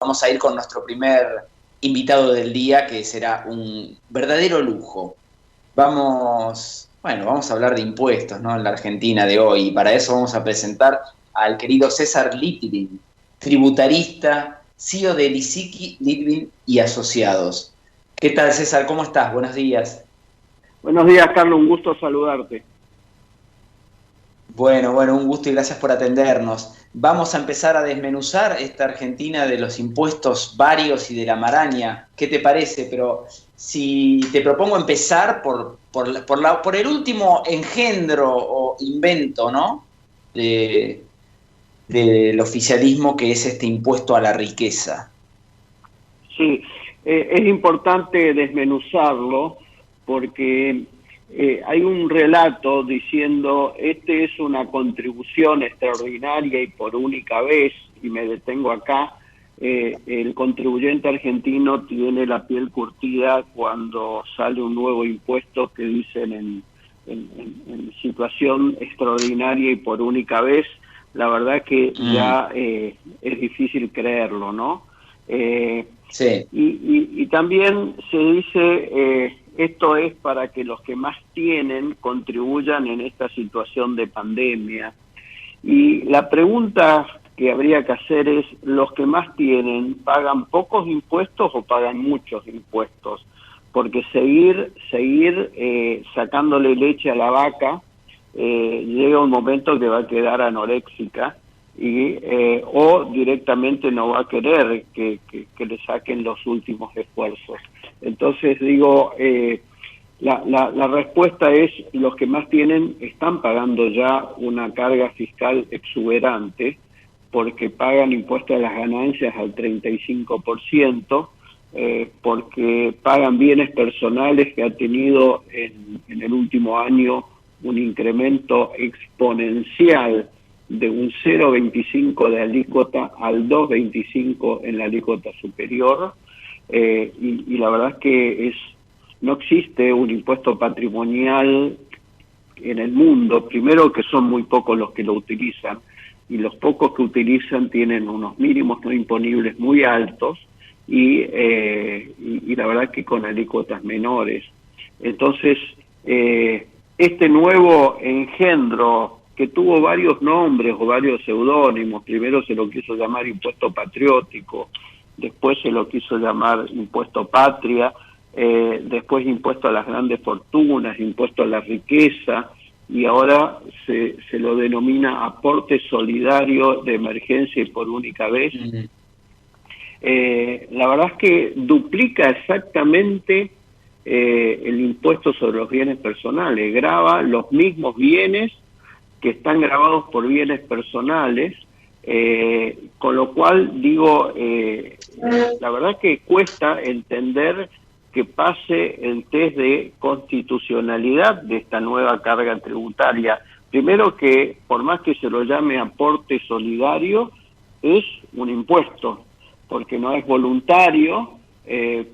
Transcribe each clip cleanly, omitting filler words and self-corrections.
vamos a ir con nuestro primer invitado del día, que será un verdadero lujo. Vamos a hablar de impuestos, ¿no?, en la Argentina de hoy, y para eso vamos a presentar al querido César Litvin, tributarista, CEO de Lisicki, Litvin y Asociados. ¿Qué tal, César? ¿Cómo estás? Buenos días. Buenos días, Carlos. Un gusto saludarte. Bueno, un gusto y gracias por atendernos. Vamos a empezar a desmenuzar esta Argentina de los impuestos varios y de la maraña. ¿Qué te parece? Pero si te propongo empezar por el último engendro o invento, ¿no?, del oficialismo, que es este impuesto a la riqueza. Sí, es importante desmenuzarlo porque hay un relato diciendo este es una contribución extraordinaria y por única vez, y me detengo acá. El contribuyente argentino tiene la piel curtida cuando sale un nuevo impuesto que dicen en situación extraordinaria y por única vez. La verdad que ya es difícil creerlo, ¿no? Sí. Y también se dice, esto es para que los que más tienen contribuyan en esta situación de pandemia. Y la pregunta que habría que hacer es, ¿los que más tienen pagan pocos impuestos o pagan muchos impuestos? Porque seguir sacándole leche a la vaca, llega un momento que va a quedar anoréxica y o directamente no va a querer que le saquen los últimos esfuerzos. Entonces digo, la respuesta es, los que más tienen están pagando ya una carga fiscal exuberante porque pagan impuestos a las ganancias al 35%, porque pagan bienes personales que ha tenido en el último año un incremento exponencial de un 0,25 de alícuota al 2,25 en la alícuota superior, y la verdad es que no existe un impuesto patrimonial en el mundo. Primero, que son muy pocos los que lo utilizan, y los pocos que utilizan tienen unos mínimos no imponibles muy altos, y la verdad que con alícuotas menores. Entonces, este nuevo engendro, que tuvo varios nombres o varios seudónimos, primero se lo quiso llamar impuesto patriótico, después se lo quiso llamar impuesto patria, después impuesto a las grandes fortunas, impuesto a la riqueza, y ahora se lo denomina aporte solidario de emergencia y por única vez. La verdad es que duplica exactamente el impuesto sobre los bienes personales, grava los mismos bienes que están gravados por bienes personales, con lo cual digo, la verdad que cuesta entender que pase el test de constitucionalidad de esta nueva carga tributaria. Primero, que por más que se lo llame aporte solidario, es un impuesto, porque no es voluntario,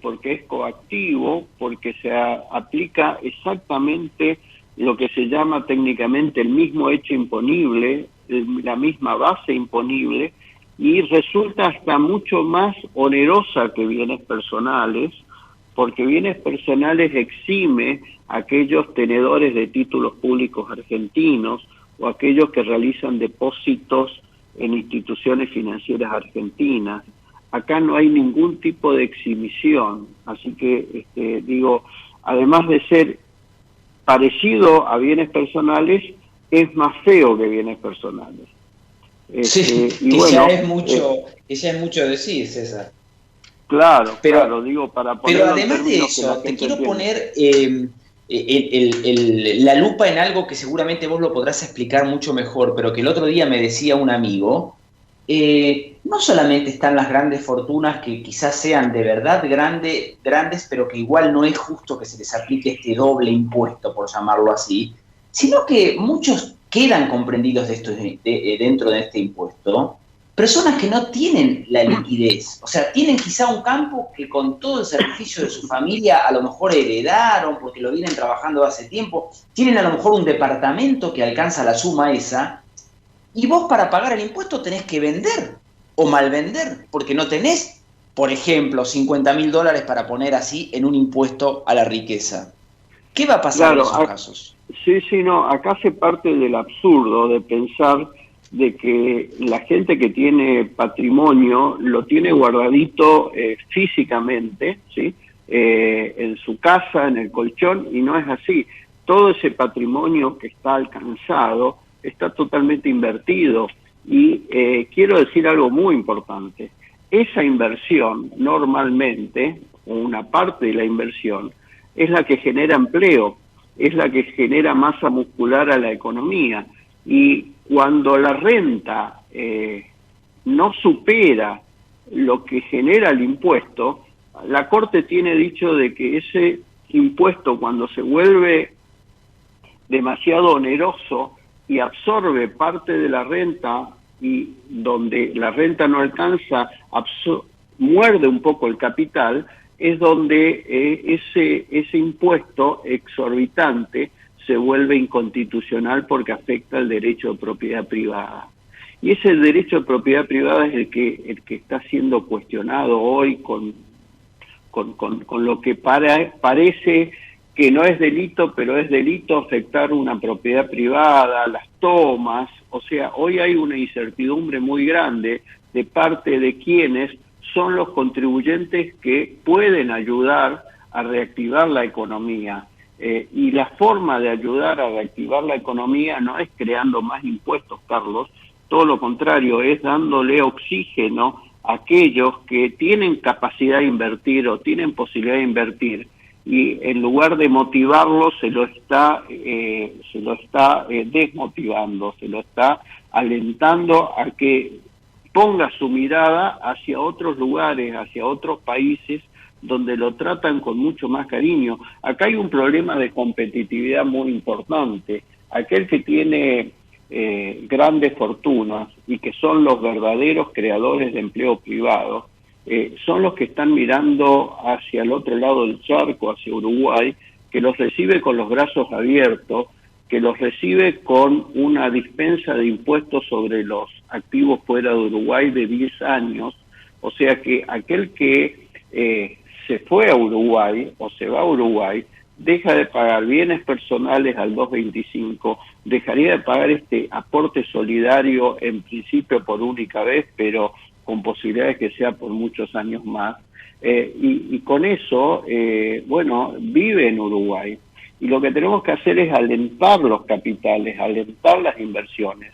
porque es coactivo, porque se aplica exactamente lo que se llama técnicamente el mismo hecho imponible, la misma base imponible, y resulta hasta mucho más onerosa que bienes personales, porque bienes personales exime a aquellos tenedores de títulos públicos argentinos o aquellos que realizan depósitos en instituciones financieras argentinas. Acá no hay ningún tipo de exhibición, así que digo, además de ser parecido a bienes personales, es más feo que bienes personales. Sí, y que bueno, ya es mucho decir, César. Claro, digo, para ponerlo. Pero además de eso, te quiero poner la lupa en algo que seguramente vos lo podrás explicar mucho mejor, pero que el otro día me decía un amigo. No solamente están las grandes fortunas, que quizás sean de verdad grandes, pero que igual no es justo que se les aplique este doble impuesto, por llamarlo así, sino que muchos quedan comprendidos dentro de este impuesto, personas que no tienen la liquidez, o sea, tienen quizá un campo que con todo el sacrificio de su familia a lo mejor heredaron porque lo vienen trabajando hace tiempo, tienen a lo mejor un departamento que alcanza la suma esa, y vos para pagar el impuesto tenés que vender o malvender, porque no tenés por ejemplo, $50.000 para poner así en un impuesto a la riqueza. ¿Qué va a pasar en esos casos? Sí, no, acá se parte del absurdo de pensar de que la gente que tiene patrimonio lo tiene guardadito físicamente, ¿sí? En su casa, en el colchón, y no es así. Todo ese patrimonio que está alcanzado está totalmente invertido. Y quiero decir algo muy importante. Esa inversión, normalmente, una parte de la inversión, es la que genera empleo, es la que genera masa muscular a la economía. Y cuando la renta no supera lo que genera el impuesto, la Corte tiene dicho de que ese impuesto, cuando se vuelve demasiado oneroso y absorbe parte de la renta, y donde la renta no alcanza, muerde un poco el capital, es donde ese impuesto exorbitante se vuelve inconstitucional porque afecta el derecho de propiedad privada. Y ese derecho de propiedad privada es el que está siendo cuestionado hoy con lo que parece que no es delito, pero es delito afectar una propiedad privada, las tomas. O sea, hoy hay una incertidumbre muy grande de parte de quienes son los contribuyentes que pueden ayudar a reactivar la economía. Y la forma de ayudar a reactivar la economía no es creando más impuestos, Carlos, todo lo contrario, es dándole oxígeno a aquellos que tienen capacidad de invertir o tienen posibilidad de invertir, y en lugar de motivarlos se lo está desmotivando, se lo está alentando a que ponga su mirada hacia otros lugares, hacia otros países donde lo tratan con mucho más cariño. Acá hay un problema de competitividad muy importante. Aquel que tiene grandes fortunas y que son los verdaderos creadores de empleo privado, son los que están mirando hacia el otro lado del charco, hacia Uruguay, que los recibe con los brazos abiertos, que los recibe con una dispensa de impuestos sobre los activos fuera de Uruguay de 10 años. O sea que aquel que se fue a Uruguay o se va a Uruguay deja de pagar bienes personales al 225, dejaría de pagar este aporte solidario en principio por única vez, pero con posibilidades que sea por muchos años más, y con eso, vive en Uruguay. Y lo que tenemos que hacer es alentar los capitales, alentar las inversiones,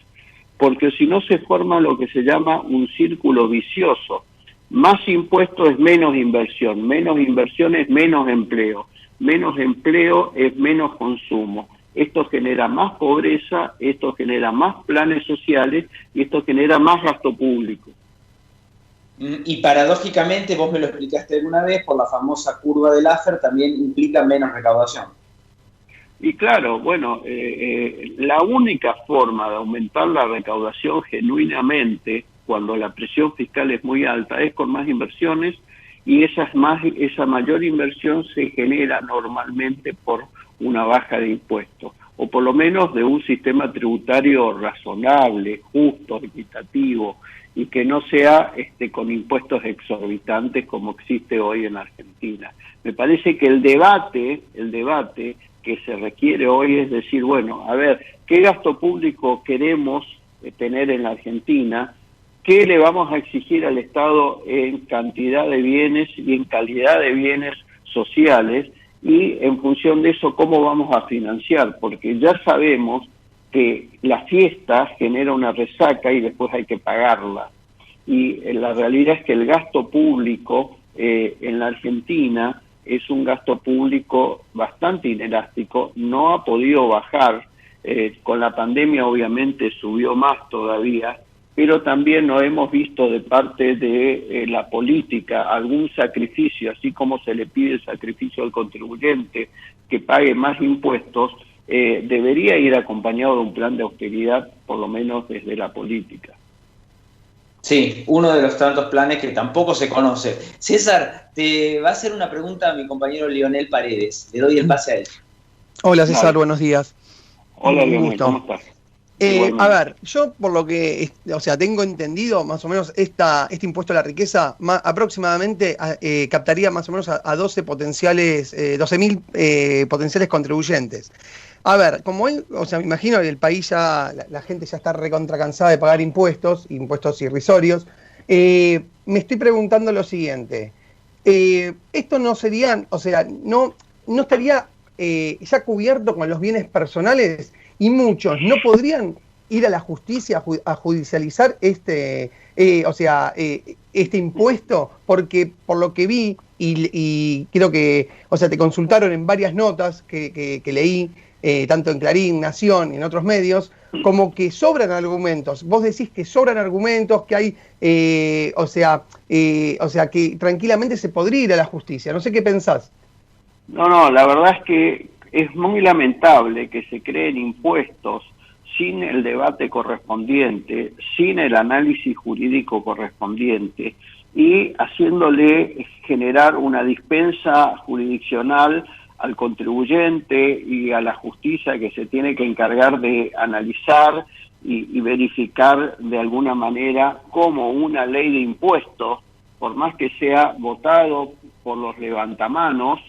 porque si no se forma lo que se llama un círculo vicioso. Más impuestos es menos inversión es menos empleo es menos consumo. Esto genera más pobreza, esto genera más planes sociales y esto genera más gasto público. Y paradójicamente, vos me lo explicaste alguna vez, por la famosa curva de Laffer también implica menos recaudación. Y claro, la única forma de aumentar la recaudación genuinamente cuando la presión fiscal es muy alta es con más inversiones, y esa mayor inversión se genera normalmente por una baja de impuestos, o por lo menos de un sistema tributario razonable, justo, equitativo, y que no sea con impuestos exorbitantes como existe hoy en Argentina. Me parece que el debate que se requiere hoy es decir, a ver, ¿qué gasto público queremos tener en la Argentina? ¿Qué le vamos a exigir al Estado en cantidad de bienes y en calidad de bienes sociales? Y en función de eso, ¿cómo vamos a financiar? Porque ya sabemos que la fiesta genera una resaca y después hay que pagarla. Y la realidad es que el gasto público en la Argentina es un gasto público bastante inelástico, no ha podido bajar, con la pandemia obviamente subió más todavía, pero también no hemos visto de parte de la política algún sacrificio, así como se le pide el sacrificio al contribuyente que pague más impuestos, debería ir acompañado de un plan de austeridad, por lo menos desde la política. Sí, uno de los tantos planes que tampoco se conoce. César, te va a hacer una pregunta a mi compañero Lionel Paredes. Le doy el pase a él. Hola César, buenos días. Hola Lionel, ¿cómo estás? A ver, yo por lo que, o sea, tengo entendido, más o menos este impuesto a la riqueza aproximadamente captaría más o menos a 12 potenciales, 12.000 potenciales contribuyentes. A ver, como él, o sea, me imagino que el país ya, la gente ya está recontra cansada de pagar impuestos irrisorios. Me estoy preguntando lo siguiente. Esto no sería, o sea, no estaría ya cubierto con los bienes personales y muchos no podrían ir a la justicia a judicializar este impuesto, porque por lo que vi y creo que, o sea, te consultaron en varias notas que leí, tanto en Clarín, Nación y en otros medios, como que sobran argumentos. Vos decís que sobran argumentos, que hay, o sea, que tranquilamente se podría ir a la justicia. No sé qué pensás. No, la verdad es que es muy lamentable que se creen impuestos sin el debate correspondiente, sin el análisis jurídico correspondiente y haciéndole generar una dispensa jurisdiccional al contribuyente y a la justicia que se tiene que encargar de analizar y verificar de alguna manera cómo una ley de impuestos, por más que sea votado por los levantamanos,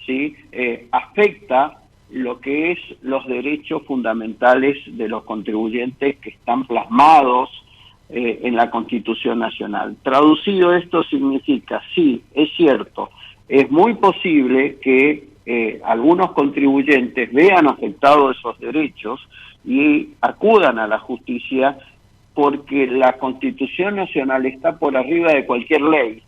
¿sí? Afecta lo que es los derechos fundamentales de los contribuyentes que están plasmados en la Constitución Nacional. Traducido, esto significa, sí, es cierto, es muy posible que algunos contribuyentes vean afectados esos derechos y acudan a la justicia porque la Constitución Nacional está por arriba de cualquier ley.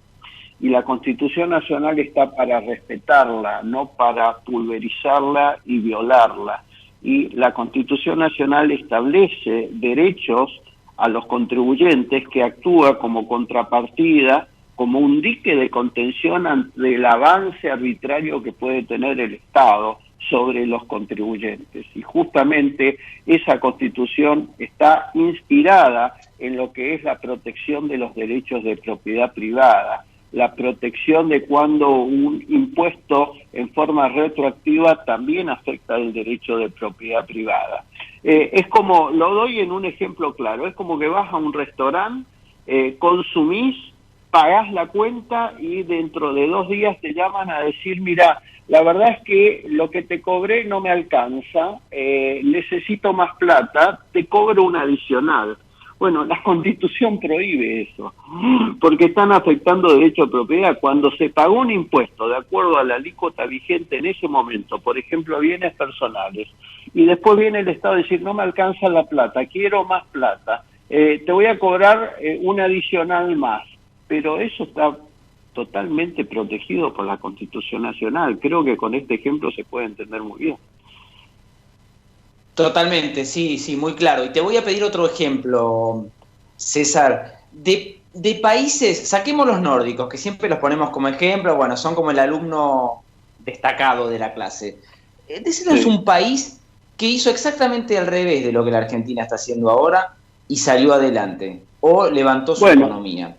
Y la Constitución Nacional está para respetarla, no para pulverizarla y violarla. Y la Constitución Nacional establece derechos a los contribuyentes que actúa como contrapartida, como un dique de contención ante el avance arbitrario que puede tener el Estado sobre los contribuyentes. Y justamente esa Constitución está inspirada en lo que es la protección de los derechos de propiedad privada, la protección de cuando un impuesto en forma retroactiva también afecta el derecho de propiedad privada. Es como, lo doy en un ejemplo claro, es como que vas a un restaurante, consumís, pagás la cuenta y dentro de 2 días te llaman a decir, mira, la verdad es que lo que te cobré no me alcanza, necesito más plata, te cobro un adicional. Bueno, la Constitución prohíbe eso, porque están afectando derecho de propiedad. Cuando se pagó un impuesto de acuerdo a la alícuota vigente en ese momento, por ejemplo, bienes personales, y después viene el Estado a decir, no me alcanza la plata, quiero más plata, te voy a cobrar un adicional más, pero eso está totalmente protegido por la Constitución Nacional. Creo que con este ejemplo se puede entender muy bien. Totalmente, sí, muy claro. Y te voy a pedir otro ejemplo, César. De países, saquemos los nórdicos, que siempre los ponemos como ejemplo, bueno, son como el alumno destacado de la clase. Decirnos un país que hizo exactamente al revés de lo que la Argentina está haciendo ahora y salió adelante, o levantó su economía.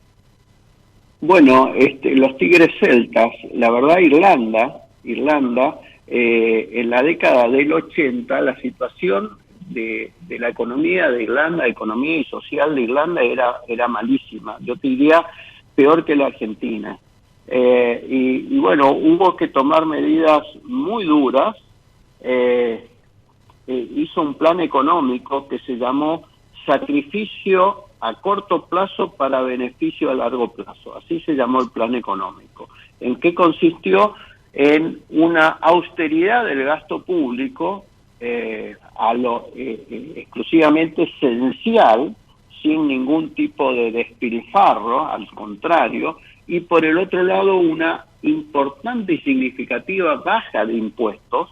Bueno, los tigres celtas, la verdad, Irlanda, en la década del 80, la situación de la economía de Irlanda, economía y social de Irlanda era malísima. Yo te diría peor que la Argentina. Y bueno, hubo que tomar medidas muy duras. Hizo un plan económico que se llamó Sacrificio a corto plazo para beneficio a largo plazo. Así se llamó el plan económico. ¿En qué consistió? En una austeridad del gasto público exclusivamente esencial, sin ningún tipo de despilfarro, al contrario, y por el otro lado una importante y significativa baja de impuestos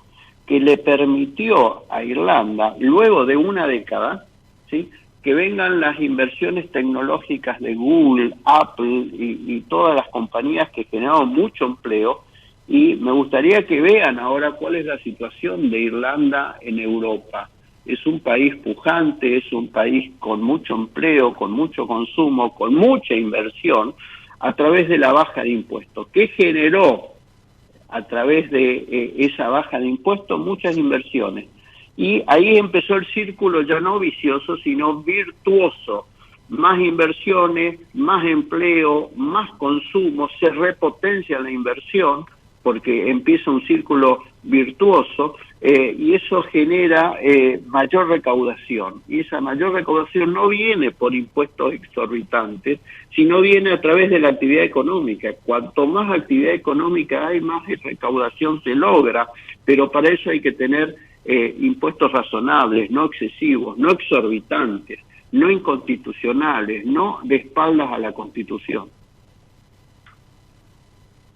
que le permitió a Irlanda, luego de una década, ¿sí?, que vengan las inversiones tecnológicas de Google, Apple y todas las compañías que generaron mucho empleo. Y me gustaría que vean ahora cuál es la situación de Irlanda en Europa. Es un país pujante, es un país con mucho empleo, con mucho consumo, con mucha inversión, a través de la baja de impuestos. ¿Qué generó a través de esa baja de impuestos? Muchas inversiones. Y ahí empezó el círculo ya no vicioso, sino virtuoso. Más inversiones, más empleo, más consumo, se repotencia la inversión porque empieza un círculo virtuoso y eso genera mayor recaudación. Y esa mayor recaudación no viene por impuestos exorbitantes, sino viene a través de la actividad económica. Cuanto más actividad económica hay, más recaudación se logra, pero para eso hay que tener impuestos razonables, no excesivos, no exorbitantes, no inconstitucionales, no de espaldas a la Constitución.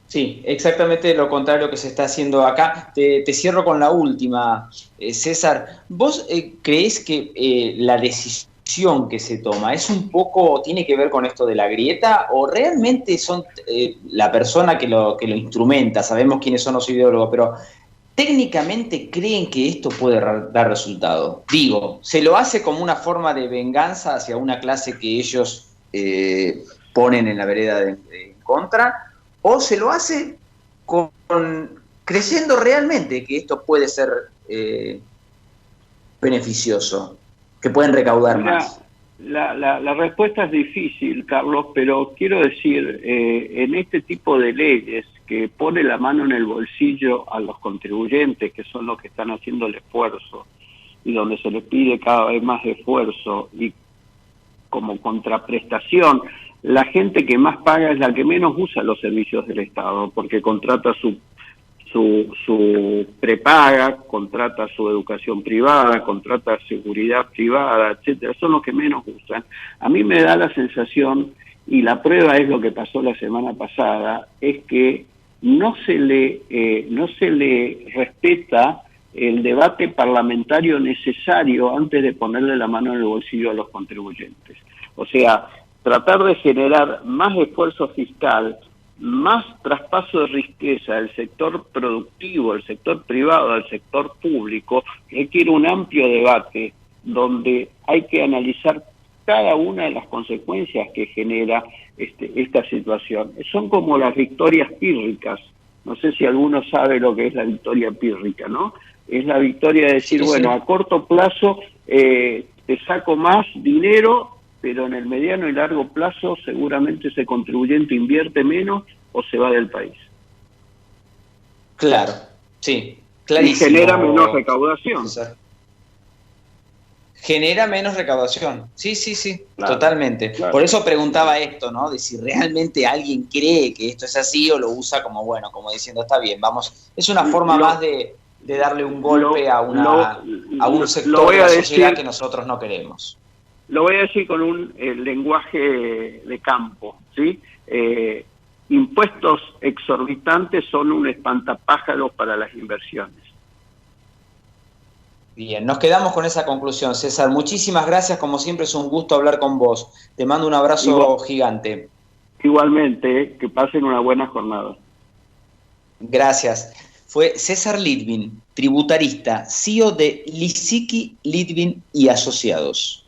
Sí, exactamente lo contrario que se está haciendo acá. Te cierro con la última, César. ¿Vos creés que la decisión que se toma es un poco, tiene que ver con esto de la grieta, o realmente son la persona que lo instrumenta, sabemos quiénes son los ideólogos, pero técnicamente creen que esto puede dar resultado? Digo, ¿se lo hace como una forma de venganza hacia una clase que ellos ponen en la vereda en contra? ¿O se lo hace creyendo realmente que esto puede ser beneficioso, que pueden recaudar más? La respuesta es difícil, Carlos, pero quiero decir, en este tipo de leyes que pone la mano en el bolsillo a los contribuyentes, que son los que están haciendo el esfuerzo, y donde se les pide cada vez más esfuerzo, y como contraprestación, la gente que más paga es la que menos usa los servicios del Estado, porque contrata su prepaga, contrata su educación privada, contrata seguridad privada, etcétera. Son los que menos usan. A mí me da la sensación, y la prueba es lo que pasó la semana pasada, es que no se le respeta el debate parlamentario necesario antes de ponerle la mano en el bolsillo a los contribuyentes. O sea, tratar de generar más esfuerzo fiscal, más traspaso de riqueza del sector productivo, del sector privado, del sector público, requiere un amplio debate donde hay que analizar cada una de las consecuencias que genera esta situación. Son como las victorias pírricas. No sé si alguno sabe lo que es la victoria pírrica, ¿no? Es la victoria de decir, bueno, a corto plazo te saco más dinero, pero en el mediano y largo plazo seguramente ese contribuyente invierte menos o se va del país. Claro, sí, clarísimo. Y genera menos recaudación. Genera menos recaudación, sí, claro, totalmente. Claro. Por eso preguntaba esto, ¿no? De si realmente alguien cree que esto es así o lo usa como, bueno, como diciendo, está bien, vamos. Es una forma más de darle un golpe a un sector de la sociedad que nosotros no queremos. Lo voy a decir con un lenguaje de campo, ¿sí? Impuestos exorbitantes son un espantapájaros para las inversiones. Bien, nos quedamos con esa conclusión, César. Muchísimas gracias, como siempre es un gusto hablar con vos. Te mando un abrazo gigante. Igualmente, que pasen una buena jornada. Gracias. Fue César Litvin, tributarista, CEO de Lisicki, Litvin y Asociados.